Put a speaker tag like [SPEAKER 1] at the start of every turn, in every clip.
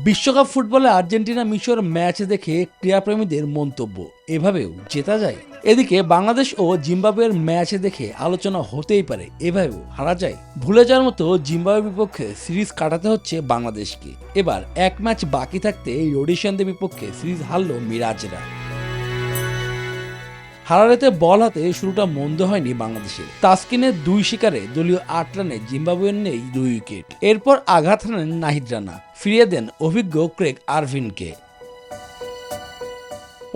[SPEAKER 1] বিশ্বকাপ ফুটবলে আর্জেন্টিনা মিশর ম্যাচ দেখে ক্রীড়াপ্রেমীদের মন্তব্য, এভাবেও জেতা যায়। এদিকে বাংলাদেশ ও জিম্বাবুয়ের ম্যাচ দেখে আলোচনা হতেই পারে, এভাবেও হারা যায়। ভুলে যাওয়ার মতো জিম্বাবুয়ের বিপক্ষে সিরিজ কাটাতে হচ্ছে বাংলাদেশকে। এবার এক ম্যাচ বাকি থাকতে রোডেশিয়ানদের বিপক্ষে সিরিজ হারল মিরাজরা। হারারেতে বল হাতে শুরুটা মন্দ হয়নি বাংলাদেশের। তাসকিনের 2 শিকারে দলীয় 8 রানে জিম্বাবুয়ের নেই 2 উইকেট। এরপর আঘাত হানেন নাহিদ রানা, ফিরিয়ে দেন অভিজ্ঞ ক্রেগ আরভিনকে।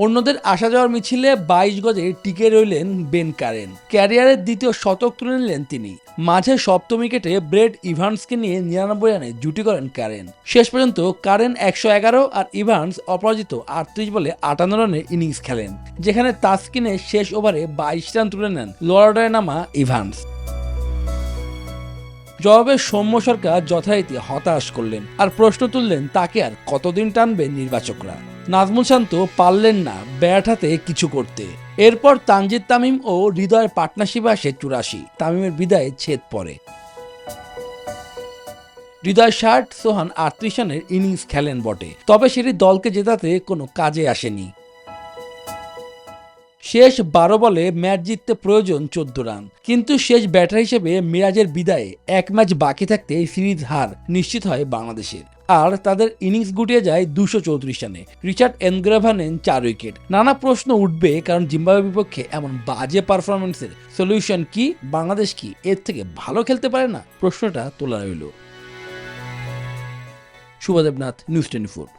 [SPEAKER 1] অন্যদের আসা যাওয়ার মিছিলে 22 গজে টিকে রইলেন বেন কারেন। ক্যারিয়ারের দ্বিতীয় শতক তুলে নিলেন তিনি। মাঝে সপ্তম উইকেটে ব্রেড ইভান্সকে নিয়ে 99 রানে জুটি করেন কারেন। শেষ পর্যন্ত কারেন 111 আর ইভান্স অপরাজিত 38 বলে 58 রানের ইনিংস খেলেন, যেখানে তাসকিনের শেষ ওভারে 22 রান তুলে নেন লোয়ার্ডায় নামা ইভান্স। জবাবে সৌম্য সরকার যথারীতি হতাশ করলেন আর প্রশ্ন তুললেন তাকে আর কতদিন টানবে নির্বাচকরা। নাজমুল শান্ত পারলেন না ব্যাট হাতে কিছু করতে। এরপর তানজিদ তামিম ও হৃদয়ের পার্টনারশিপে আসে 84। তামিমের বিদায়ে ছেদ পড়ে। হৃদয় 60, সোহান 38 রানের ইনিংস খেলেন বটে, তবে সেটি দলকে জেতাতে কোনো কাজে আসেনি। শেষ 12 বলে ম্যাচ জিততে প্রয়োজন 14 রান, কিন্তু শেষ ব্যাটার হিসেবে মিরাজের বিদায়ে এক ম্যাচ বাকি থাকতে সিরিজ হার নিশ্চিত হয় বাংলাদেশের। আর তাদের ইনিংস গুটিয়ে যায় 234 রানে। রিচার্ড এনগ্রেভা নেন 4 উইকেট। নানা প্রশ্ন উঠবে, কারণ জিম্বাবুয়ের বিপক্ষে এমন বাজে পারফরমেন্সের সলিউশন কি? বাংলাদেশ কি এর থেকে ভালো খেলতে পারে না? প্রশ্নটা তোলা রইল। শুভ দেবনাথ, নিউজ 24।